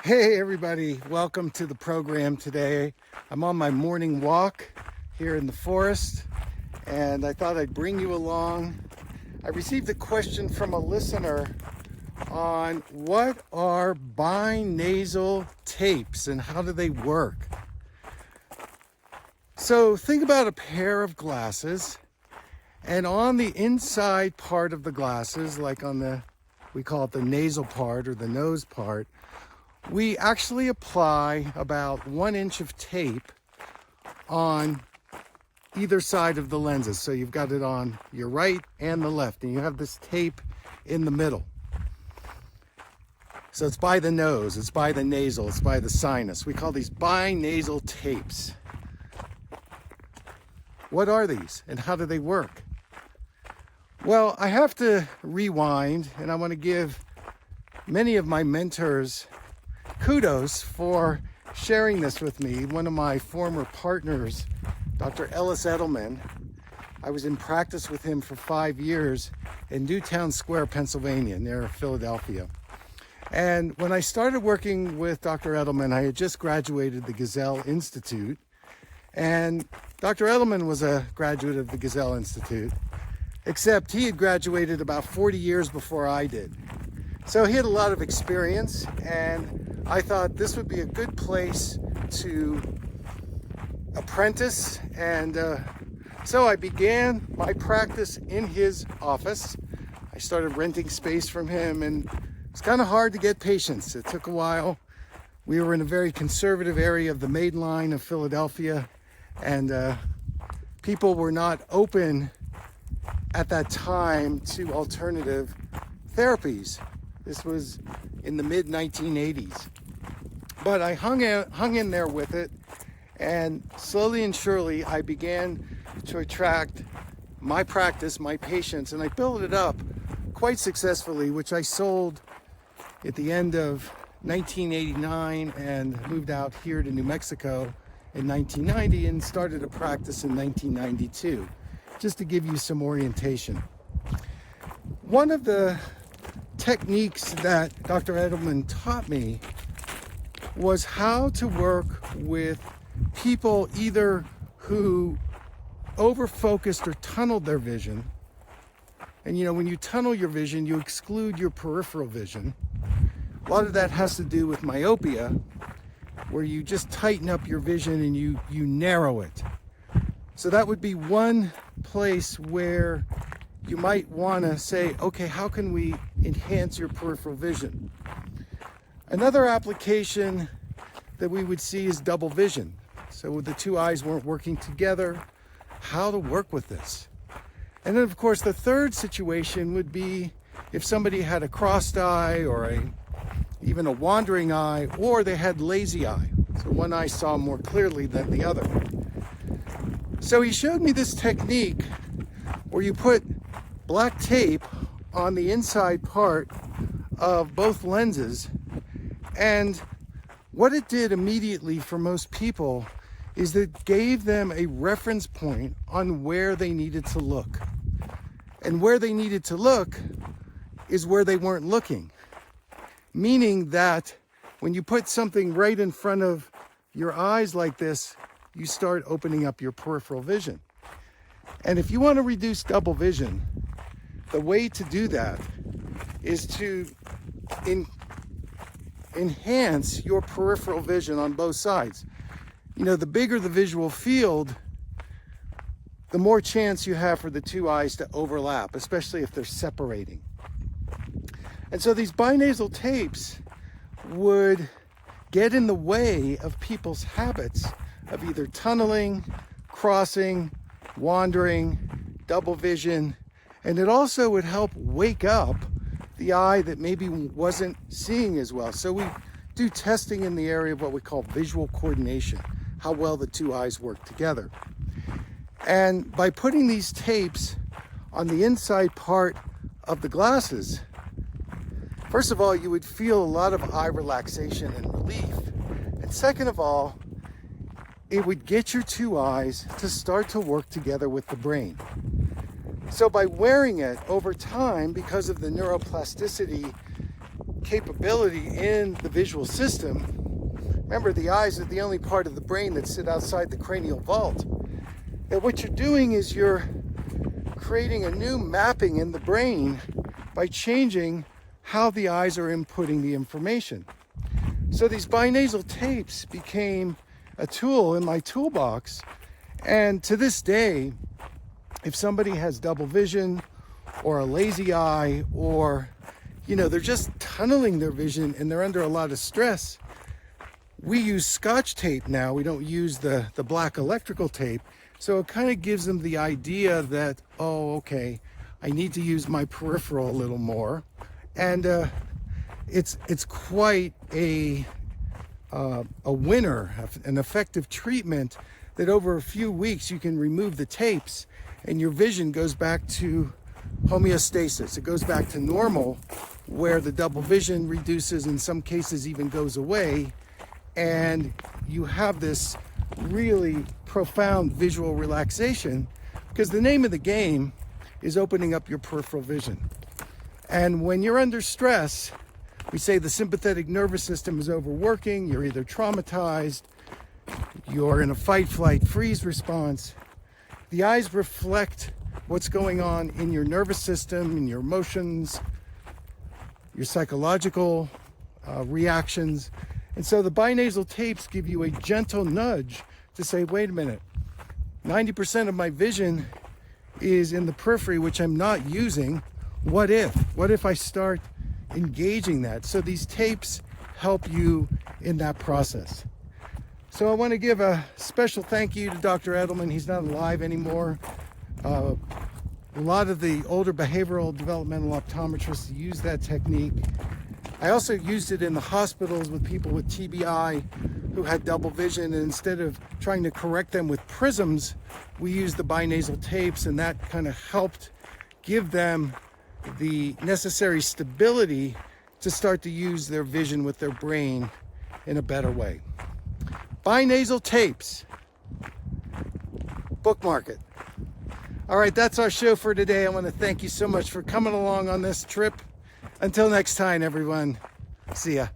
Hey everybody, welcome to the program today. I'm on my morning walk here in the forest and I thought I'd bring you along. I received a question from a listener on what are binasal tapes and how do they work. So think about a pair of glasses, and on the inside part of the glasses, like we call it the nasal part or the nose part, we actually apply about 1 inch of tape on either side of the lenses. So you've got it on your right and the left, and you have this tape in the middle. So it's by the nose, it's by the nasal, it's by the sinus. We call these binasal tapes. What are these and how do they work? Well, I have to rewind, and I want to give many of my mentors kudos for sharing this with me. One of my former partners, Dr. Ellis Edelman, I was in practice with him for 5 years in Newtown Square, Pennsylvania, near Philadelphia. And when I started working with Dr. Edelman, I had just graduated the Gazelle Institute. And Dr. Edelman was a graduate of the Gazelle Institute, except he had graduated about 40 years before I did. So he had a lot of experience, and I thought this would be a good place to apprentice. And so I began my practice in his office. I started renting space from him, and it's kind of hard to get patients. It took a while. We were in a very conservative area of the Main Line of Philadelphia, and people were not open at that time to alternative therapies. This was in the mid-1980s. But I hung in there with it, and slowly and surely I began to attract my practice, my patients, and I built it up quite successfully, which I sold at the end of 1989 and moved out here to New Mexico in 1990 and started a practice in 1992, just to give you some orientation. One of the techniques that Dr. Edelman taught me was how to work with people either who over-focused or tunneled their vision. And when you tunnel your vision, you exclude your peripheral vision. A lot of that has to do with myopia, where you just tighten up your vision and you narrow it. So that would be one place where you might want to say, okay, how can we enhance your peripheral vision? Another application that we would see is double vision. So the two eyes weren't working together, how to work with this. And then of course the third situation would be if somebody had a crossed eye or even a wandering eye, or they had lazy eye. So one eye saw more clearly than the other. So he showed me this technique where you put black tape on the inside part of both lenses, and what it did immediately for most people is that it gave them a reference point on where they needed to look. And where they needed to look is where they weren't looking. Meaning that when you put something right in front of your eyes like this, you start opening up your peripheral vision. And if you want to reduce double vision, the way to do that is to enhance your peripheral vision on both sides. The bigger the visual field, the more chance you have for the two eyes to overlap, especially if they're separating. And so these binasal tapes would get in the way of people's habits of either tunneling, crossing, wandering, double vision, and it also would help wake up the eye that maybe wasn't seeing as well. So we do testing in the area of what we call visual coordination, how well the two eyes work together. And by putting these tapes on the inside part of the glasses, first of all, you would feel a lot of eye relaxation and relief. And second of all, it would get your two eyes to start to work together with the brain. So by wearing it over time, because of the neuroplasticity capability in the visual system. Remember, the eyes are the only part of the brain that sit outside the cranial vault. That what you're doing is you're creating a new mapping in the brain by changing how the eyes are inputting the information. So these binasal tapes became a tool in my toolbox. And to this day, if somebody has double vision or a lazy eye, or, they're just tunneling their vision and they're under a lot of stress, we use Scotch tape now. We don't use the black electrical tape. So it kind of gives them the idea that, oh, okay, I need to use my peripheral a little more. And it's quite a winner, an effective treatment that over a few weeks you can remove the tapes and your vision goes back to homeostasis. It goes back to normal, where the double vision reduces, in some cases even goes away, and you have this really profound visual relaxation, because the name of the game is opening up your peripheral vision. And when you're under stress, we say the sympathetic nervous system is overworking, you're either traumatized, you're in a fight, flight, freeze response. The eyes reflect what's going on in your nervous system, in your emotions, your psychological reactions. And so the binasal tapes give you a gentle nudge to say, wait a minute, 90% of my vision is in the periphery, which I'm not using. What if I start engaging that? So these tapes help you in that process. So I want to give a special thank you to Dr. Edelman. He's not alive anymore. A lot of the older behavioral developmental optometrists use that technique. I also used it in the hospitals with people with TBI who had double vision, and instead of trying to correct them with prisms, we used the binasal tapes, and that kind of helped give them the necessary stability to start to use their vision with their brain in a better way. Binasal tapes. Bookmark it. All right, that's our show for today. I want to thank you so much for coming along on this trip. Until next time, everyone. See ya.